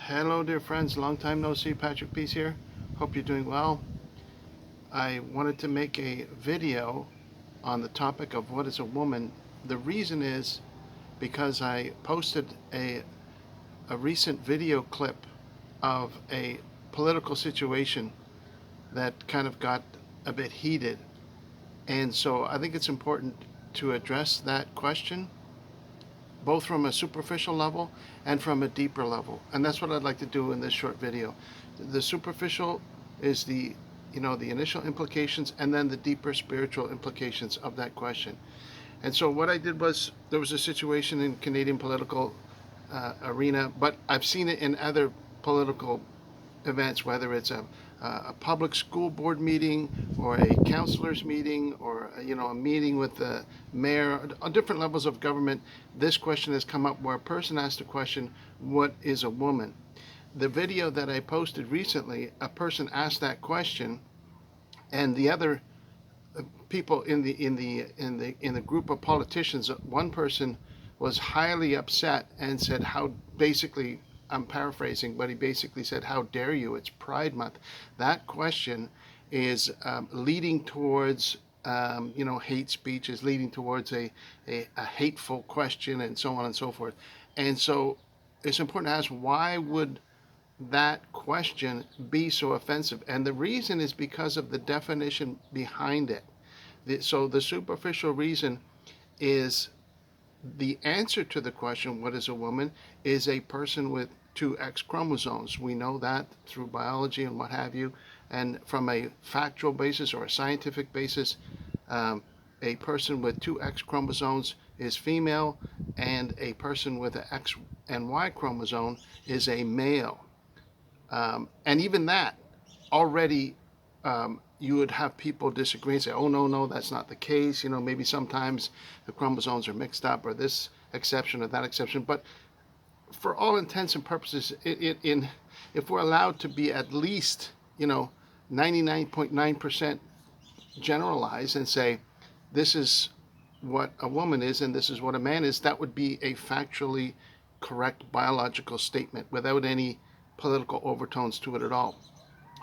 Hello, dear friends. Long time no see. Patrick Peace here. Hope you're doing well. I wanted to make a video on the topic of what is a woman. The reason is because I posted a recent video clip of a political situation that kind of got a bit heated. And so I think it's important to address that question both from a superficial level and from a deeper level. And that's what I'd like to do in this short video. The superficial is the initial implications, and then the deeper spiritual implications of that question. And so what I did was, there was a situation in Canadian political arena, but I've seen it in other political events, whether it's a public school board meeting or a councilors meeting or a meeting with the mayor, on different levels of government. This question has come up where a person asked the question, what is a woman? The video that I posted recently, a person asked that question, and the other people in the group of politicians, one person was highly upset and said, how, basically, I'm paraphrasing, but he basically said, how dare you, it's Pride Month. That question is leading towards hate speech, is leading towards a hateful question, and so on and so forth. And so it's important to ask, why would that question be so offensive? And the reason is because of the definition behind it. So the superficial reason is the answer to the question, what is a woman, is a person with two X chromosomes. We know that through biology and what have you. And from a factual basis or a scientific basis, a person with two X chromosomes is female, and a person with an X and Y chromosome is a male. And even that already, you would have people disagree and say, oh, no, that's not the case. Maybe sometimes the chromosomes are mixed up, or this exception or that exception. But for all intents and purposes, if we're allowed to be at least, 99.9% generalized and say, this is what a woman is and this is what a man is, that would be a factually correct biological statement without any political overtones to it at all.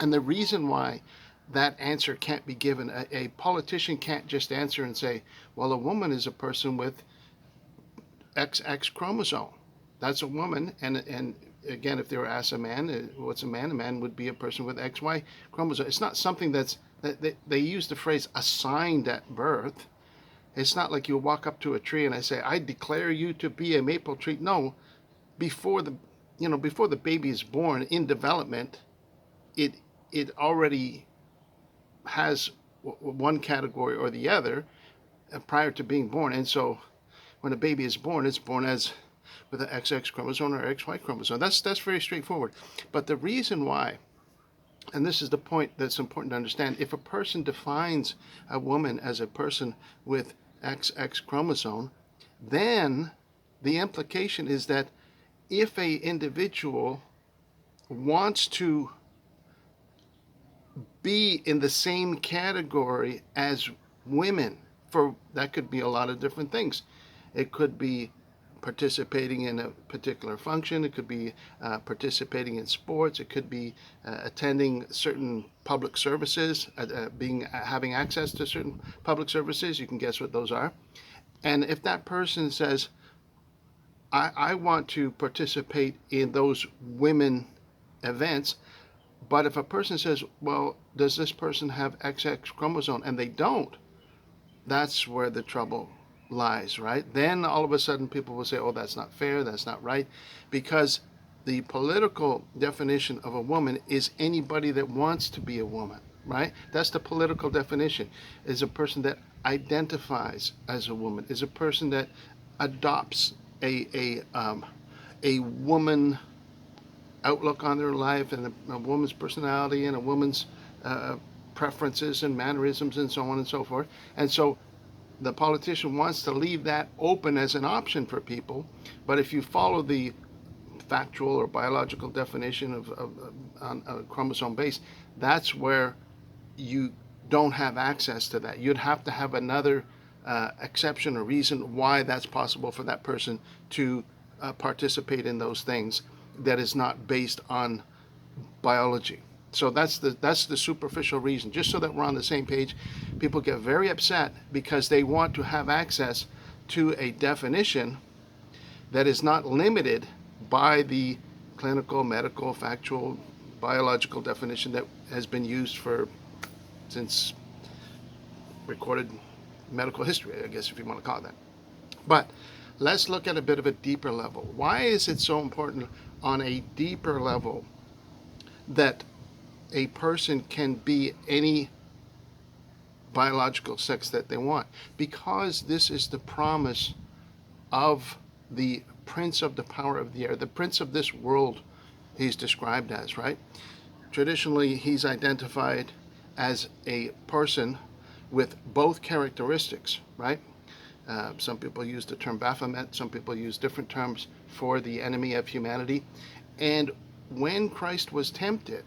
And the reason why that answer can't be given, a politician can't just answer and say, well, a woman is a person with XX chromosome. That's a woman. And again, if they were asked a man, what's a man? A man would be a person with XY chromosome. It's not something that they use the phrase assigned at birth. It's not like you walk up to a tree and I say, I declare you to be a maple tree. No, before the baby is born in development, it already has one category or the other prior to being born. And so when a baby is born, it's born as with an XX chromosome or XY chromosome. That's very straightforward. But the reason why, and this is the point that's important to understand, if a person defines a woman as a person with XX chromosome, then the implication is that if a individual wants to be in the same category as women, for that could be a lot of different things. It could be participating in a particular function. It could be participating in sports. It could be attending certain public services, having access to certain public services. You can guess what those are. And if that person says, I want to participate in those women events, but if a person says, well, does this person have XX chromosome? And they don't, that's where the trouble lies, right? Then all of a sudden people will say, oh, that's not fair, that's not right, because the political definition of a woman is anybody that wants to be a woman, right? That's the political definition, is a person that identifies as a woman, is a person that adopts a woman outlook on their life, and a woman's personality, and a woman's preferences and mannerisms, and so on and so forth. And so the politician wants to leave that open as an option for people. But if you follow the factual or biological definition on a chromosome base, that's where you don't have access to that. You'd have to have another exception or reason why that's possible for that person to participate in those things. that is not based on biology. So that's the superficial reason. Just so that we're on the same page, people get very upset because they want to have access to a definition that is not limited by the clinical, medical, factual, biological definition that has been used since recorded medical history, I guess, if you want to call it that. But let's look at a bit of a deeper level. Why is it so important on a deeper level that a person can be any biological sex that they want? Because this is the promise of the prince of the power of the air, the prince of this world he's described as, right? Traditionally, he's identified as a person with both characteristics, right? Some people use the term Baphomet, some people use different terms for the enemy of humanity. And when Christ was tempted,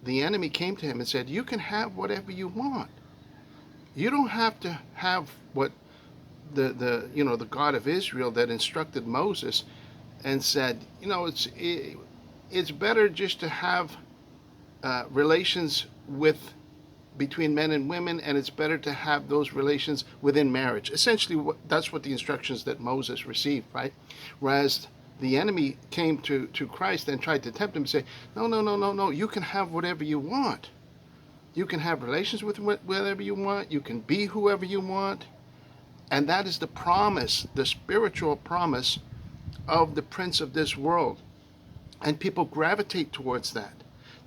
the enemy came to him and said, you can have whatever you want. You don't have to have what the God of Israel that instructed Moses and said, it's better just to have relations between men and women, and it's better to have those relations within marriage. Essentially, that's what the instructions that Moses received, right? Whereas the enemy came to Christ and tried to tempt him and say, no, you can have whatever you want. You can have relations with whatever you want. You can be whoever you want. And that is the promise, the spiritual promise of the prince of this world. And people gravitate towards that.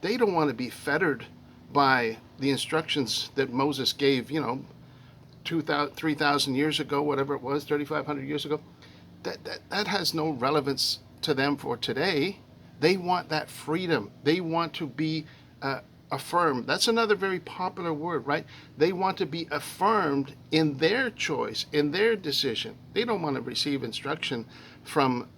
They don't want to be fettered by the instructions that Moses gave, 3,000 years ago, whatever it was, 3,500 years ago. That has no relevance to them for today. They want that freedom. They want to be affirmed. That's another very popular word, right? They want to be affirmed in their choice, in their decision. They don't want to receive instruction from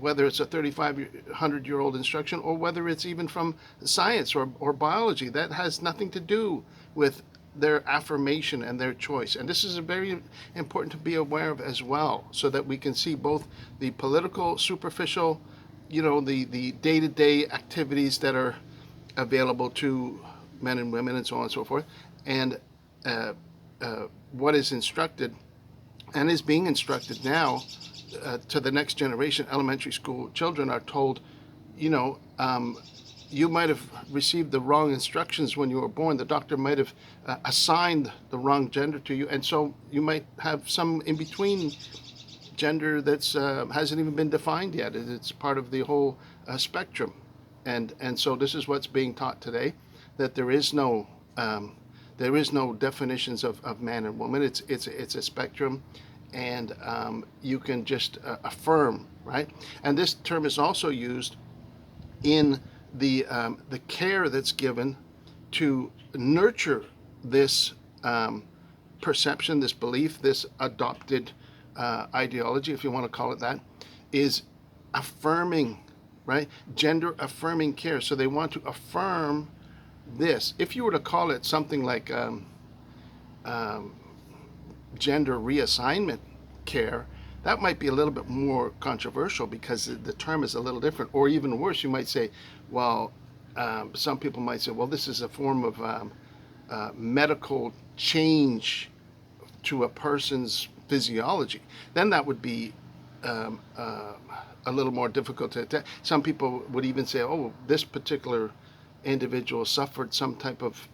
whether it's a 3,500-year-old instruction or whether it's even from science or biology. That has nothing to do with their affirmation and their choice. And this is very important to be aware of as well, so that we can see both the political, superficial, the day-to-day activities that are available to men and women and so on and so forth, and what is instructed and is being instructed now to the next generation. Elementary school children are told, you might have received the wrong instructions when you were born. The doctor might have assigned the wrong gender to you, and so you might have some in-between gender that's hasn't even been defined yet. It's part of the whole spectrum, and so this is what's being taught today, that there is no definitions of man and woman. It's a spectrum, and you can just affirm, right? And this term is also used in the care that's given to nurture this perception, this belief, this adopted ideology, if you want to call it that, is affirming, right? Gender affirming care. So they want to affirm this. If you were to call it something like gender reassignment care, that might be a little bit more controversial because the term is a little different. Or even worse, you might say, well, some people might say, well, this is a form of medical change to a person's physiology. Then that would be a little more difficult to. Some people would even say, oh, this particular individual suffered some type of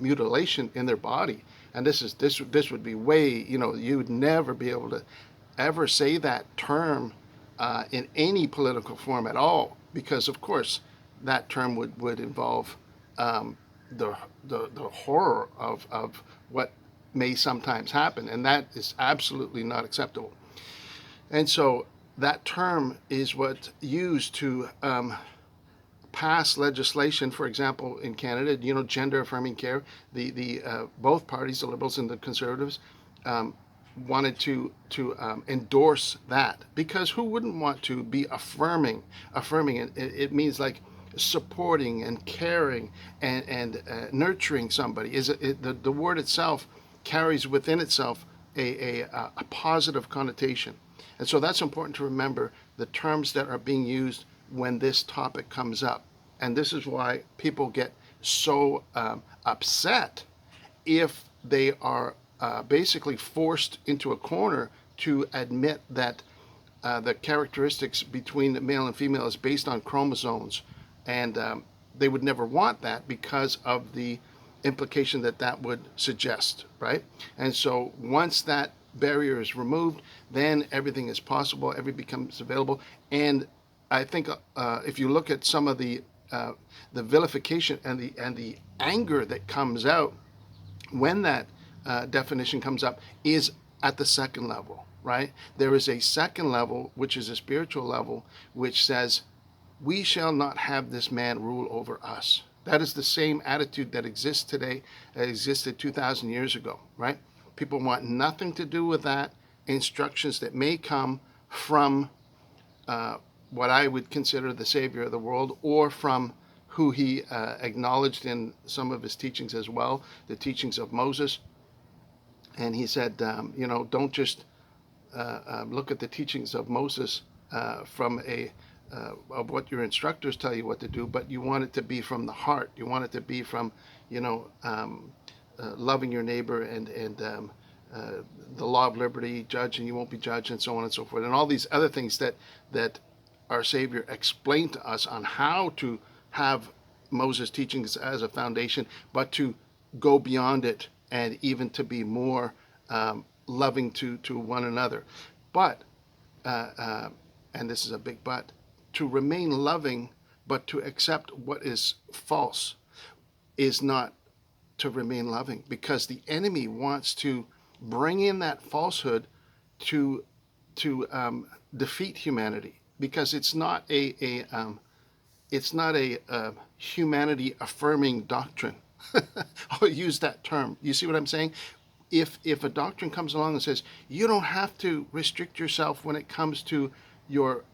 mutilation in their body, and this would be way, you would never be able to ever say that term in any political form at all, because of course that term would involve the horror of what may sometimes happen, and that is absolutely not acceptable. And so that term is what's used to pass legislation. For example, in Canada, gender affirming care, the both parties, the Liberals and the Conservatives, wanted to endorse that, because who wouldn't want to be affirming it? It means like supporting and caring and nurturing somebody. The word itself carries within itself a positive connotation. And so that's important to remember, the terms that are being used when this topic comes up. And this is why people get so upset if they are basically forced into a corner to admit that the characteristics between the male and female is based on chromosomes, and they would never want that because of the implication that that would suggest, right? And so once that barrier is removed, then everything is possible, everything becomes available. And I think if you look at some of the vilification and the anger that comes out when that definition comes up is at the second level, right? There is a second level, which is a spiritual level, which says, we shall not have this man rule over us. That is the same attitude that exists today, that existed 2,000 years ago, right? People want nothing to do with that. Instructions that may come from what I would consider the Savior of the world, or from who he acknowledged in some of his teachings as well, the teachings of Moses. And he said, don't just look at the teachings of Moses from of what your instructors tell you what to do, but you want it to be from the heart. You want it to be from, loving your neighbor and the law of liberty, judge and you won't be judged, and so on and so forth, and all these other things that our Savior explained to us on how to have Moses' teachings as a foundation, but to go beyond it and even to be more loving to one another. But, and this is a big but, to remain loving but to accept what is false is not to remain loving, because the enemy wants to bring in that falsehood to defeat humanity, because it's not a humanity affirming doctrine. I'll use that term. You see what I'm saying? If a doctrine comes along and says you don't have to restrict yourself when it comes to your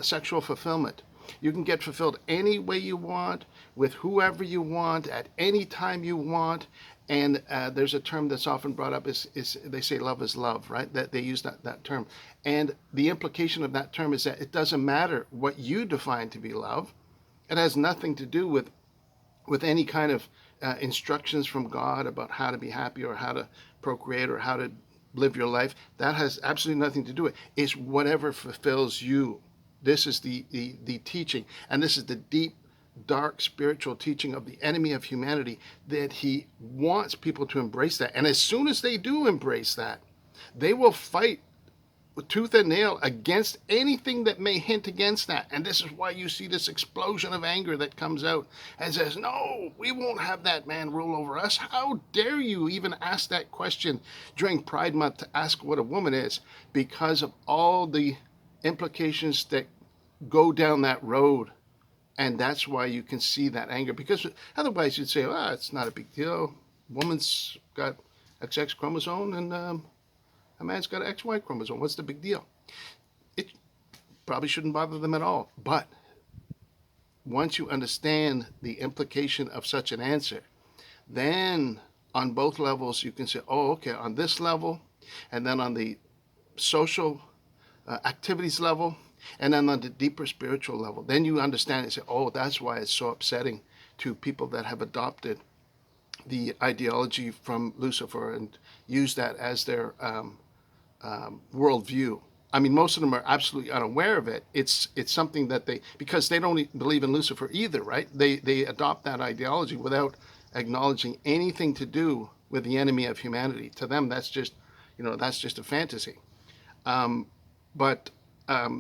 sexual fulfillment, you can get fulfilled any way you want, with whoever you want, at any time you want. And there's a term that's often brought up is they say love is love, right? That they use that term. And the implication of that term is that it doesn't matter what you define to be love. It has nothing to do with any kind of instructions from God about how to be happy or how to procreate or how to live your life. That has absolutely nothing to do with it. It's whatever fulfills you. This is the teaching, and this is the deep, dark spiritual teaching of the enemy of humanity, that he wants people to embrace that. And as soon as they do embrace that, they will fight with tooth and nail against anything that may hint against that. And this is why you see this explosion of anger that comes out and says, no, we won't have that man rule over us. How dare you even ask that question during Pride Month, to ask what a woman is, because of all the implications that go down that road. And that's why you can see that anger, because otherwise you'd say, it's not a big deal. Woman's got XX chromosome and a man's got an XY chromosome. What's the big deal? It probably shouldn't bother them at all. But once you understand the implication of such an answer, then on both levels you can say, okay, on this level, and then on the social activities level, and then on the deeper spiritual level, then you understand and say, that's why it's so upsetting to people that have adopted the ideology from Lucifer and use that as their worldview. I mean, most of them are absolutely unaware of it. It's something that because they don't believe in Lucifer either, right? They adopt that ideology without acknowledging anything to do with the enemy of humanity. To them, that's just a fantasy. But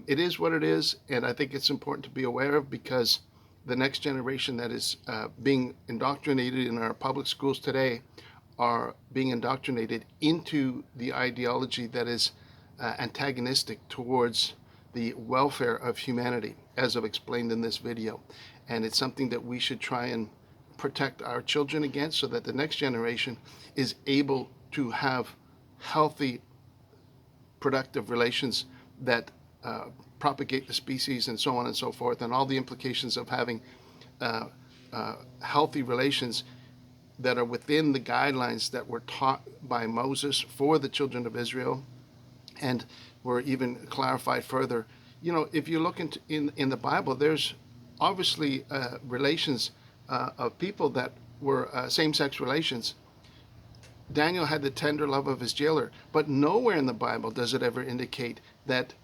it is what it is, and I think it's important to be aware of, because the next generation that is being indoctrinated in our public schools today are being indoctrinated into the ideology that is antagonistic towards the welfare of humanity, as I've explained in this video. And it's something that we should try and protect our children against, so that the next generation is able to have healthy, productive relations that propagate the species, and so on and so forth, and all the implications of having healthy relations that are within the guidelines that were taught by Moses for the children of Israel, and were even clarified further if you look in the Bible, there's obviously relations of people that were same-sex relations. Daniel had the tender love of his jailer, but nowhere in the Bible does it ever indicate that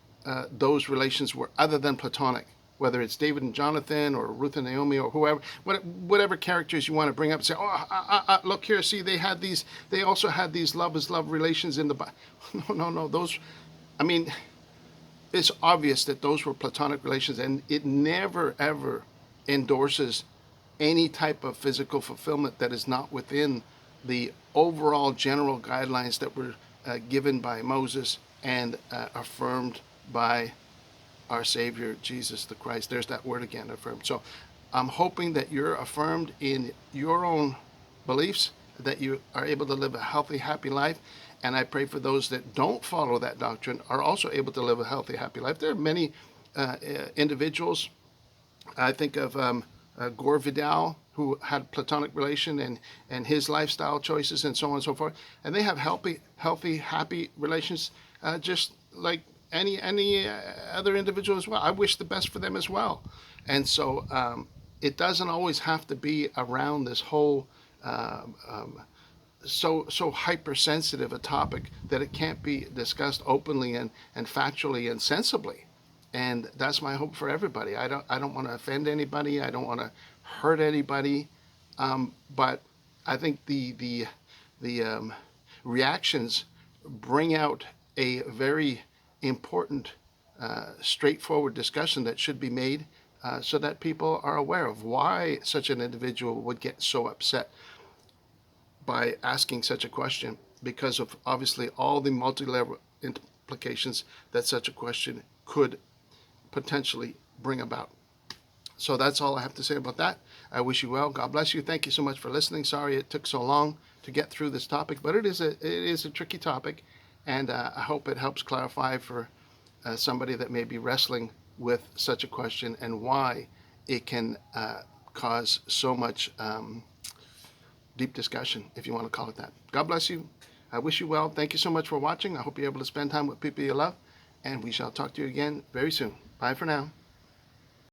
those relations were other than platonic. Whether it's David and Jonathan or Ruth and Naomi or whoever, whatever characters you want to bring up, and say, oh, look here, see, they also had these love is love relations in the Bible. No, no, no. Those, I mean, it's obvious that those were platonic relations, and it never ever endorses any type of physical fulfillment that is not within the overall general guidelines that were given by Moses and affirmed by our Savior Jesus the Christ. There's that word again, affirmed. So I'm hoping that you're affirmed in your own beliefs, that you are able to live a healthy, happy life. And I pray for those that don't follow that doctrine are also able to live a healthy, happy life. There are many individuals. I think of Gore Vidal, who had platonic relation, and his lifestyle choices and so on and so forth. And they have healthy, happy relations, just like any other individual as well. I wish the best for them as well. And so it doesn't always have to be around this whole so hypersensitive a topic that it can't be discussed openly and factually and sensibly. And that's my hope for everybody. I don't want to offend anybody. I don't want to hurt anybody. But I think the reactions bring out a very important, straightforward discussion that should be made, so that people are aware of why such an individual would get so upset by asking such a question, because of obviously all the multi-level implications that such a question could potentially bring about. So that's all I have to say about that. I wish you well. God bless you. Thank you so much for listening. Sorry it took so long to get through this topic, but it is a tricky topic, and I hope it helps clarify for somebody that may be wrestling with such a question and why it can cause so much deep discussion, if you want to call it that. God bless you. I wish you well. Thank you so much for watching. I hope you're able to spend time with people you love, and we shall talk to you again very soon. Bye for now.